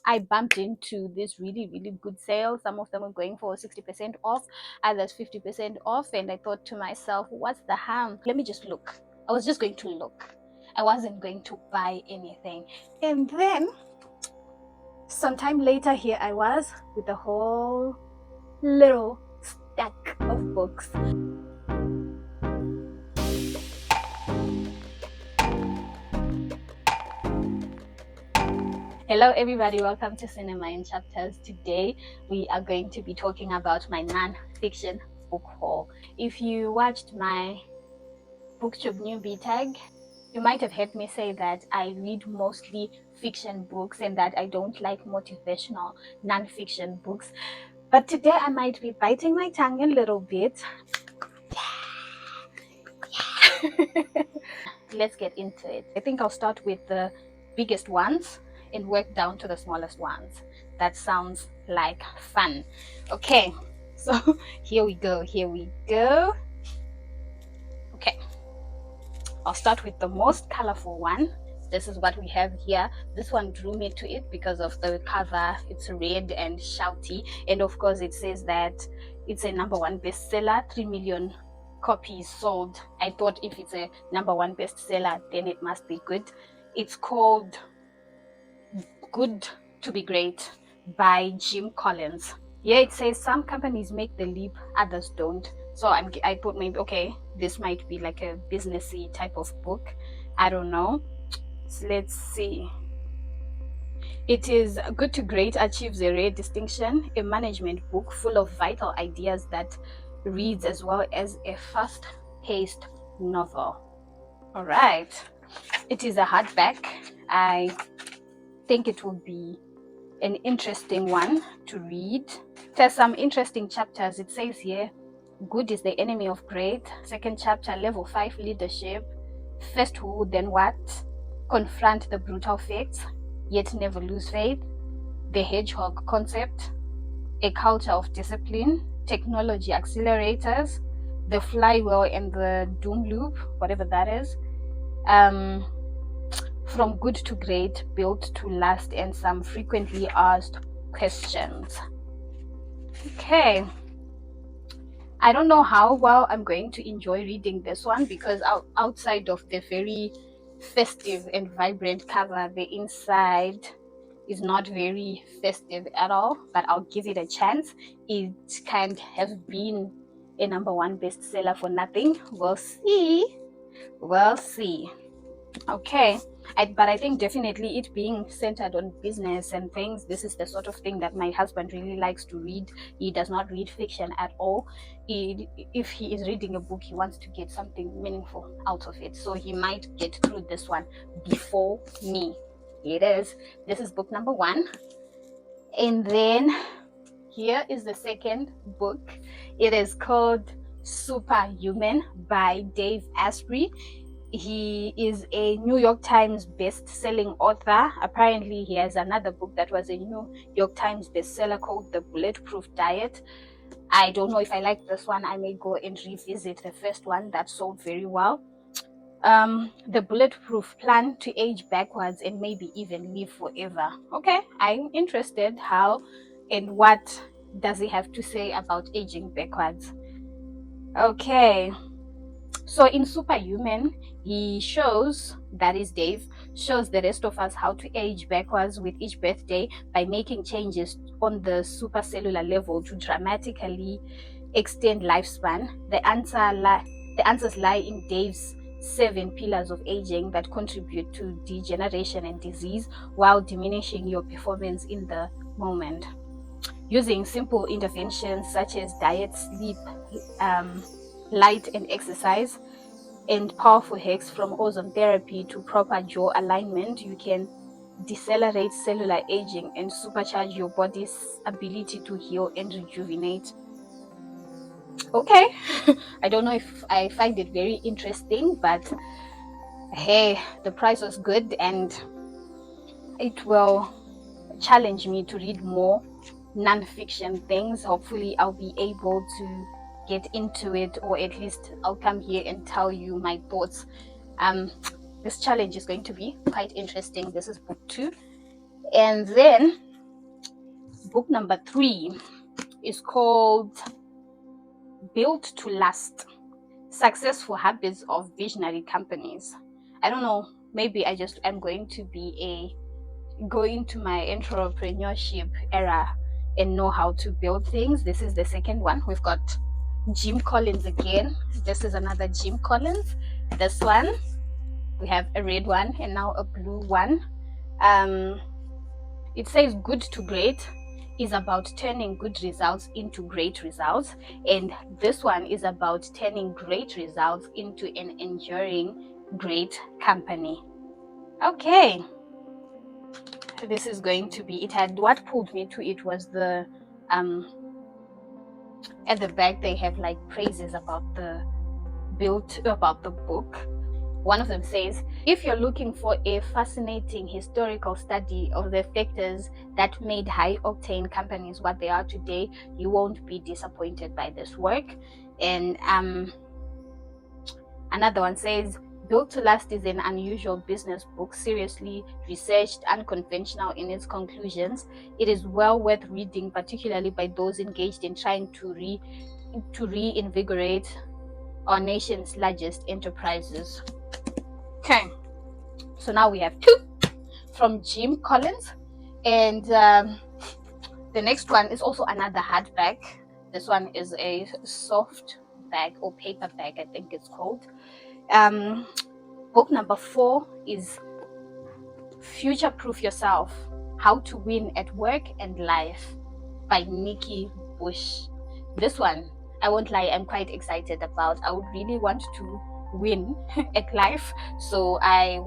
I bumped into this really, really good sale. Some of them were going for 60% off, others 50% off. And I thought to myself, what's the harm? Let me just look. I was just going to look. I wasn't going to buy anything. And then sometime later, here I was with a whole little stack of books. Hello everybody, welcome to Cinema in Chapters. Today we are going to be talking about my non-fiction book haul. If you watched my booktube newbie tag, you might have heard me say that I read mostly fiction books and that I don't like motivational non-fiction books. But today I might be biting my tongue a little bit. Let's get into it. I think I'll start with the biggest ones and work down to the smallest ones. That sounds like fun. Okay, so here we go. Okay, I'll start with the most colorful one. This is what we have here. This one drew me to it because of the cover. It's red and shouty, and of course it says that it's a #1 bestseller, 3 million copies sold. I thought if it's a #1 bestseller, then it must be good. It's called Good to Be Great by Jim Collins. Yeah, it says some companies make the leap, others don't. So I thought maybe, okay, this might be like a businessy type of book. I don't know. So let's see. It is Good to Great achieves a rare distinction, a management book full of vital ideas that reads as well as a fast-paced novel. All right. It is a hardback. I think it will be an interesting one to read. There's some interesting chapters. It says here, good is the enemy of great. Second chapter, level 5 leadership. First who, then what? Confront the brutal facts, yet never lose faith. The hedgehog concept. A culture of discipline. Technology accelerators. The flywheel and the doom loop, whatever that is. From good to great, built to last, and some frequently asked questions. Okay, I don't know how well I'm going to enjoy reading this one because outside of the very festive and vibrant cover, the inside is not very festive at all, but I'll give it a chance. It can't have been a #1 bestseller for nothing. We'll see. Okay, but I think definitely it being centered on business and things, this is the sort of thing that my husband really likes to read. He does not read fiction at all. If he is reading a book, he wants to get something meaningful out of it. So he might get through this one before me. Here it is. This is book #1. And then here is the second book. It is called Superhuman by Dave Asprey. He is a New York Times best-selling author. Apparently, he has another book that was a New York Times bestseller called The Bulletproof Diet. I don't know if I like this one. I may go and revisit the first one that sold very well. The Bulletproof Plan to Age Backwards and Maybe Even Live Forever. Okay, I'm interested. How and what does he have to say about aging backwards? Okay. So in Superhuman, he shows, that is Dave, shows the rest of us how to age backwards with each birthday by making changes on the supercellular level to dramatically extend lifespan. The answers lie in Dave's 7 pillars of aging that contribute to degeneration and disease while diminishing your performance in the moment. Using simple interventions such as diet, sleep, light and exercise, and powerful hacks from ozone therapy to proper jaw alignment, you can decelerate cellular aging and supercharge your body's ability to heal and rejuvenate. Okay, I don't know if I find it very interesting, but hey, the price was good and it will challenge me to read more non-fiction things. Hopefully I'll be able to get into it, or at least I'll come here and tell you my thoughts. This challenge is going to be quite interesting. This is book 2. And then book number 3 is called Built to Last: Successful Habits of Visionary Companies. I don't know, maybe I'm going to be go into my entrepreneurship era and know how to build things. This is the second one. We've got Jim Collins again. This is another Jim Collins. This one, we have a red one and now a blue one. It says Good to Great is about turning good results into great results, and this one is about turning great results into an enduring great company. Okay, this is going to be, what pulled me to it was the at the back they have like praises about the book. One of them says, if you're looking for a fascinating historical study of the factors that made high-octane companies what they are today, you won't be disappointed by this work. And another one says, Built to Last is an unusual business book, seriously researched, unconventional in its conclusions. It is well worth reading, particularly by those engaged in trying to reinvigorate our nation's largest enterprises. Okay, so now we have 2 from Jim Collins, and the next one is also another hardback. This one is a soft bag or paperback, I think it's called. Book number 4 is Future Proof Yourself: How to Win at Work and Life by Nikki Bush. This one, I won't lie, I'm quite excited about. I would really want to win at life, so I'm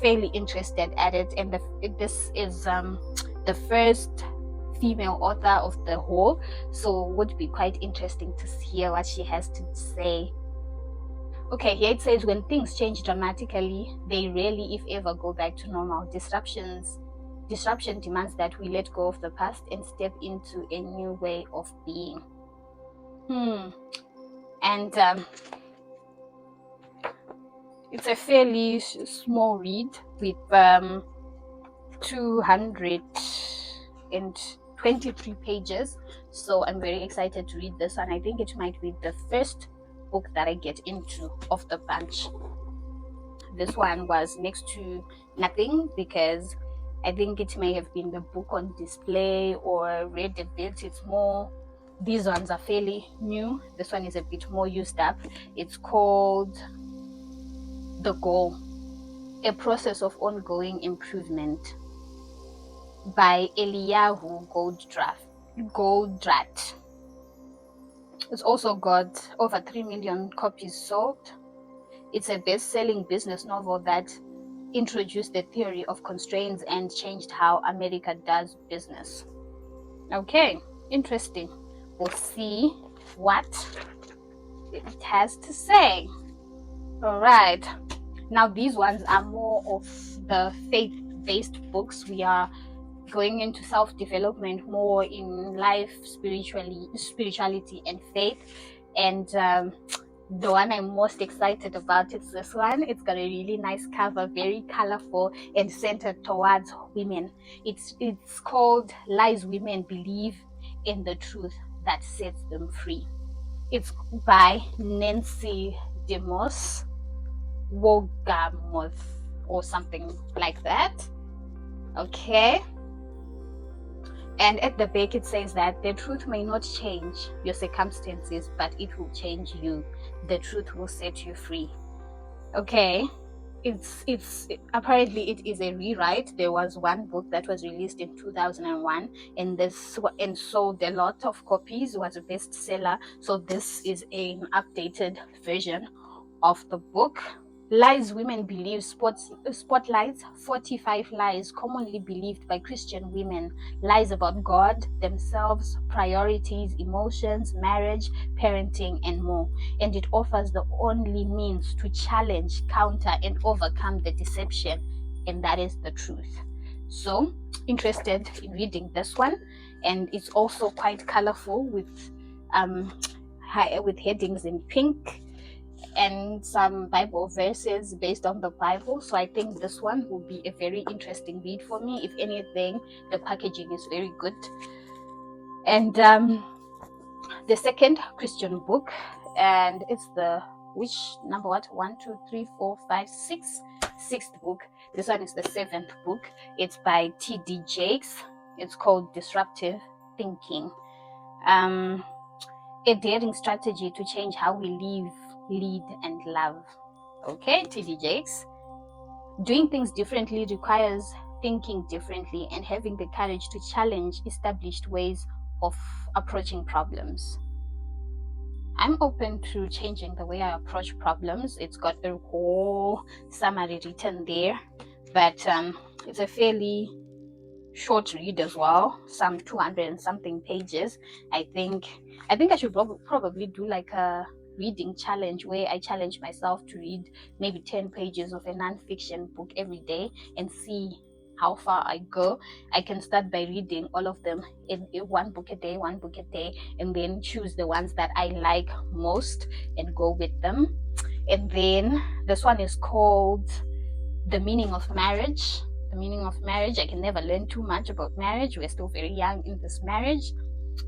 fairly interested at it. And this is the first female author of the whole, so would be quite interesting to hear what she has to say. Okay, here it says, when things change dramatically, they rarely, if ever, go back to normal. Disruption demands that we let go of the past and step into a new way of being. And it's a fairly small read with 223 pages, so I'm very excited to read this, and I think it might be the first book that I get into of the bunch. This one was next to nothing because I think it may have been the book on display or read a bit. These ones are fairly new. This one is a bit more used up. It's called The Goal: A Process of Ongoing Improvement by Eliyahu Goldratt. It's also got over 3 million copies sold. It's a best-selling business novel that introduced the theory of constraints and changed how America does business. Okay, interesting. We'll see what it has to say. All right. Now these ones are more of the faith-based books. We are going into self-development, more in life, spirituality and faith. And the one I'm most excited about is this one. It's got a really nice cover, very colorful and centered towards women. It's called Lies Women Believe in the Truth That Sets Them Free. It's by Nancy DeMoss Wogamoth or something like that. Okay. And at the back it says that the truth may not change your circumstances, but it will change you. The truth will set you free. Okay, it's apparently it is a rewrite. There was one book that was released in 2001 and sold a lot of copies, was a bestseller. So this is an updated version of the book. Lies Women Believe spotlights 45 lies commonly believed by Christian women. Lies about God, themselves, priorities, emotions, marriage, parenting, and more. And it offers the only means to challenge, counter, and overcome the deception, and that is the truth. So, interested in reading this one, and it's also quite colorful with headings in pink and some Bible verses based on the Bible. So I think this one will be a very interesting read for me. If anything, the packaging is very good. And the second Christian book, and it's the which number, what, 1, 2, 3, 4, 5, 6, sixth book. This one is the seventh book. It's by T.D. Jakes. It's called Disruptive Thinking. A daring strategy to change how we live, lead, and love. Okay, T.D. Jakes. Doing things differently requires thinking differently and having the courage to challenge established ways of approaching problems. I'm open to changing the way I approach problems. It's got a whole summary written there, but it's a fairly short read as well, some 200 and something pages. I think I should probably do like a reading challenge where I challenge myself to read maybe 10 pages of a nonfiction book every day and see how far I go. I can start by reading all of them in one book a day, and then choose the ones that I like most and go with them. And then this one is called The Meaning of Marriage. The Meaning of Marriage. I can never learn too much about marriage. We're still very young in this marriage.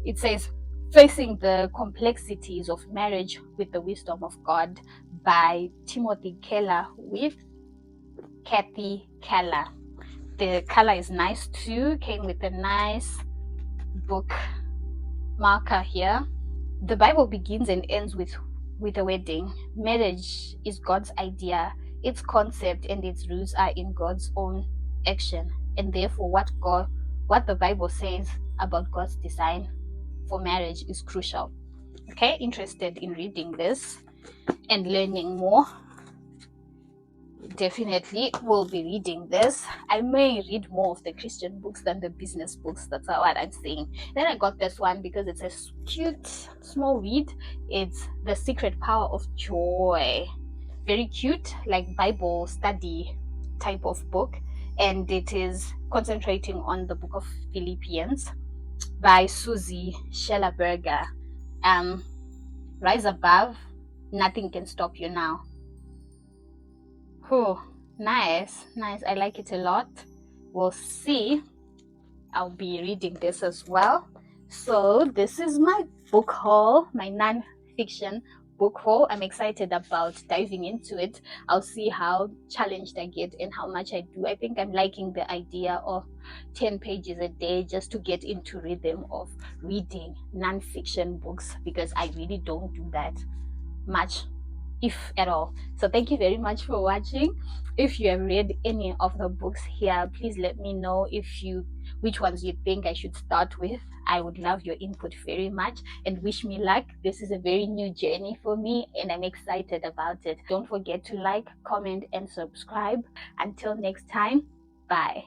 It says Facing the Complexities of Marriage with the Wisdom of God by Timothy Keller with Kathy Keller. The color is nice too. Came with a nice book marker here. The Bible begins and ends with a wedding. Marriage is God's idea. Its concept and its roots are in God's own action, and therefore what the Bible says about God's design for marriage is crucial. Okay, interested in reading this and learning more? Definitely will be reading this. I may read more of the Christian books than the business books. That's what I'm saying. Then I got this one because it's a cute small read. It's The Secret Power of Joy. Very cute, like Bible study type of book, and it is concentrating on the book of Philippians by Susie Schellerberger. Rise above, nothing can stop you now. Oh, nice. I like it a lot. We'll see. I'll be reading this as well. So this is my book haul, my non-fiction book haul. I'm excited about diving into it. I'll see how challenged I get and how much I do. I think I'm liking the idea of 10 pages a day just to get into rhythm of reading non-fiction books, because I really don't do that much, if at all. So thank you very much for watching. If you have read any of the books here, please let me know which ones you think I should start with. I would love your input very much, and wish me luck. This is a very new journey for me and I'm excited about it. Don't forget to like, comment, and subscribe. Until next time, bye.